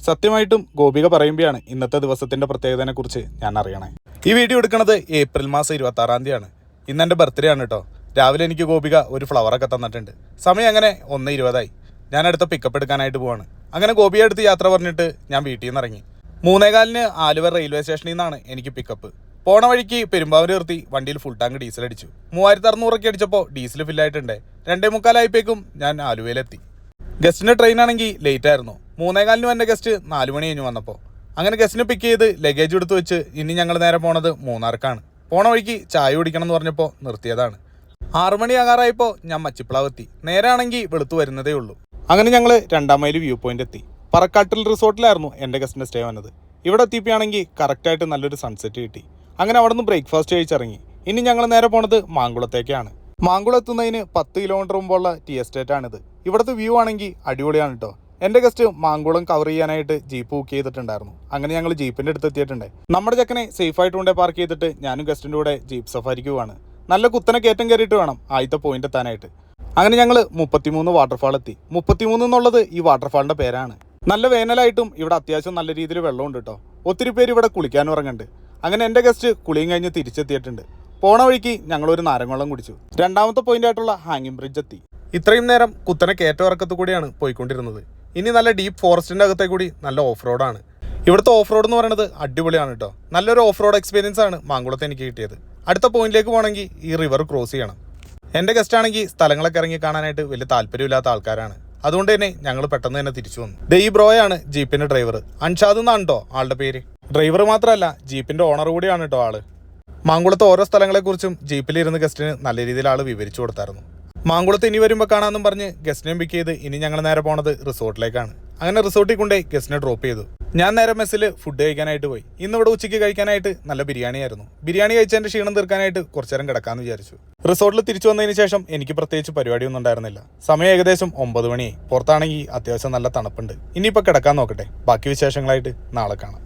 സത്യമായിട്ടും ഗോപിക പറയുമ്പോഴാണ് ഇന്നത്തെ ദിവസത്തിന്റെ പ്രത്യേകതയെക്കുറിച്ച് ഞാൻ അറിയണേ. ഈ വീഡിയോ എടുക്കുന്നത് ഏപ്രിൽ മാസം 26-ാം തീയതിയാണ്. ഇന്ന് എൻ്റെ ബർത്ത്ഡേ ആണ് കേട്ടോ. രാവിലെ എനിക്ക് ഗോപിക ഒരു ഫ്ലവറൊക്കെ തന്നിട്ടുണ്ട്. സമയം അങ്ങനെ 1:20 ഞാൻ അടുത്ത പിക്കപ്പ് എടുക്കാനായിട്ട് പോവാണ്. അങ്ങനെ ഗോപിയെ അടുത്ത് യാത്ര പറഞ്ഞിട്ട് ഞാൻ വീട്ടിൽ നിന്ന് ഇറങ്ങി. 3:15 ആലുവ റെയിൽവേ സ്റ്റേഷനിൽ നിന്നാണ് എനിക്ക് പിക്കപ്പ്. പോണ വഴിക്ക് പെരുമ്പാവൂർ നിർത്തി വണ്ടിയിൽ ഫുൾ ടാങ്ക് ഡീസൽ അടിച്ചു. 3600 അടിച്ചപ്പോൾ ഡീസൽ ഫില്ലായിട്ടുണ്ട്. 2:45 ഞാൻ ആലുവയിലെത്തി. ഗസ്റ്റിൻ്റെ ട്രെയിൻ ആണെങ്കിൽ ലേറ്റ് ആയിരുന്നു. 3:15 എൻ്റെ ഗസ്റ്റ് 4 മണി കഴിഞ്ഞ് വന്നപ്പോൾ. അങ്ങനെ ഗസ്റ്റിനെ പിക്ക് ചെയ്ത് ലഗേജ് എടുത്ത് വെച്ച് ഇനി ഞങ്ങൾ നേരെ പോണത് മൂന്നാർക്കാണ്. പോണ വഴിക്ക് ചായ കുടിക്കണം എന്ന് പറഞ്ഞപ്പോൾ നിർത്തിയതാണ്. 6 മണി ആകാറായപ്പോൾ ഞാൻ മച്ചിപ്ലാവ് എത്തി. നേരാണെങ്കിൽ വെളുത്തു വരുന്നതേ ഉള്ളൂ. അങ്ങനെ ഞങ്ങൾ 2-ാം മൈൽ വ്യൂ പോയിന്റ് എത്തി. പറക്കാട്ടിൽ റിസോർട്ടിലായിരുന്നു എൻ്റെ ഗസ്റ്റിൻ്റെ സ്റ്റേ വന്നത്. ഇവിടെ എത്തിയപ്പോഴാണെങ്കിൽ കറക്റ്റായിട്ട് നല്ലൊരു സൺസെറ്റ് കിട്ടി. അങ്ങനെ അവിടെ നിന്ന് ബ്രേക്ക്ഫാസ്റ്റ് കഴിച്ചിറങ്ങി. ഇനി ഞങ്ങൾ നേരെ പോണത് മാങ്കുളത്തേക്കാണ്. മാങ്കുളം എത്തുന്നതിന് 10 കിലോമീറ്റർ മുമ്പുള്ള ടീ എസ്റ്റേറ്റ് ആണിത്. ഇവിടുത്തെ വ്യൂ ആണെങ്കിൽ അടിപൊളിയാണ് കേട്ടോ. എൻ്റെ ഗസ്റ്റ് മാങ്കുളം കവർ ചെയ്യാനായിട്ട് ജീപ്പ് ബുക്ക് ചെയ്തിട്ടുണ്ടായിരുന്നു. അങ്ങനെ ഞങ്ങൾ ജീപ്പിൻ്റെ അടുത്ത് എത്തിയിട്ടുണ്ട്. നമ്മുടെ ചെക്കനെ സേഫായിട്ട് കൊണ്ടേ പാർക്ക് ചെയ്തിട്ട് ഞാനും ഗസ്റ്റിൻ്റെ കൂടെ ജീപ്പ് സഫാരിക്ക് പോവാണ്. നല്ല കുത്തനെ കയറ്റം കയറിയിട്ട് വേണം ആദ്യത്തെ പോയിന്റ് എത്താനായിട്ട്. അങ്ങനെ ഞങ്ങൾ 33 വാട്ടർഫാൾ എത്തി. 33 എന്നുള്ളത് ഈ വാട്ടർഫാളിൻ്റെ പേരാണ്. നല്ല വേനലായിട്ടും ഇവിടെ അത്യാവശ്യം നല്ല രീതിയിൽ വെള്ളമുണ്ട് കേട്ടോ. ഒത്തിരി പേര് ഇവിടെ കുളിക്കാനും ഇറങ്ങുന്നുണ്ട്. അങ്ങനെ എൻ്റെ ഗസ്റ്റ് കുളിയും കഴിഞ്ഞ് തിരിച്ചെത്തിയിട്ടുണ്ട്. പോണ വഴിക്ക് ഞങ്ങളൊരു നാരങ്ങവെള്ളം കുടിച്ചു. 2-ാമത്തെ പോയിന്റ് ആയിട്ടുള്ള ഹാങ്ങിങ് ബ്രിഡ്ജ് എത്തി. ഇത്രയും നേരം കുത്തനെ കയറ്റമിറക്കത്തു കൂടിയാണ് പോയിക്കൊണ്ടിരുന്നത്. ഇനി നല്ല ഡീപ്പ് ഫോറസ്റ്റിൻ്റെ അകത്തെ കൂടി നല്ല ഓഫ് റോഡാണ്. ഇവിടുത്തെ ഓഫ് റോഡ് എന്ന് പറയുന്നത് അടിപൊളിയാണ് കേട്ടോ. നല്ലൊരു ഓഫ് റോഡ് എക്സ്പീരിയൻസ് ആണ് മാങ്കുളത്ത് എനിക്ക് കിട്ടിയത്. അടുത്ത പോയിന്റിലേക്ക് പോകണമെങ്കിൽ ഈ റിവർ ക്രോസ് ചെയ്യണം. എൻ്റെ ഗസ്റ്റ് ആണെങ്കിൽ സ്ഥലങ്ങളൊക്കെ ഇറങ്ങി കാണാനായിട്ട് വലിയ താല്പര്യമില്ലാത്ത ആൾക്കാരാണ്. അതുകൊണ്ട് തന്നെ ഞങ്ങൾ പെട്ടെന്ന് തന്നെ തിരിച്ചു വന്നു. ഈ ബ്രോയാണ് ജീപ്പിൻ്റെ ഡ്രൈവർ. അൻഷാദ് എന്നാണ് കേട്ടോ ആളുടെ പേര്. ഡ്രൈവർ മാത്രമല്ല ജീപ്പിൻ്റെ ഓണർ കൂടിയാണ് കേട്ടോ ആള്. മാങ്കുളത്ത് ഓരോ സ്ഥലങ്ങളെക്കുറിച്ചും ജീപ്പിലിരുന്ന് ഗസ്റ്റിന് നല്ല രീതിയിൽ ആൾ വിവരിച്ചു കൊടുത്തായിരുന്നു. മാങ്കുളത്ത് ഇനി വരുമ്പോൾ കാണാമെന്നും പറഞ്ഞ് ഗസ്റ്റിനെയും പിക്ക് ചെയ്ത് ഇനി ഞങ്ങൾ നേരെ പോണത് റിസോർട്ടിലേക്കാണ്. അങ്ങനെ റിസോർട്ടിൽ കൊണ്ടേ ഗസ്റ്റിനെ ഡ്രോപ്പ് ചെയ്തു. ഞാൻ നേരെ മെസ്സിൽ ഫുഡ് കഴിക്കാനായിട്ട് പോയി. ഇന്ന് ഇവിടെ ഉച്ചയ്ക്ക് കഴിക്കാനായിട്ട് നല്ല ബിരിയാണി ആയിരുന്നു. ബിരിയാണി കഴിച്ചതിൻ്റെ ക്ഷീണം തീർക്കാനായിട്ട് കുറച്ചു നേരം കിടക്കാമെന്ന് വിചാരിച്ചു. റിസോർട്ടിൽ തിരിച്ചു വന്നതിന് ശേഷം എനിക്ക് പ്രത്യേകിച്ച് പരിപാടിയൊന്നും ഉണ്ടായിരുന്നില്ല. സമയം ഏകദേശം 9 മണിയായി. പുറത്താണെങ്കിൽ അത്യാവശ്യം നല്ല തണുപ്പുണ്ട്. ഇനിയിപ്പോൾ കിടക്കാൻ നോക്കട്ടെ. ബാക്കി വിശേഷങ്ങളായിട്ട് നാളെ കാണാം.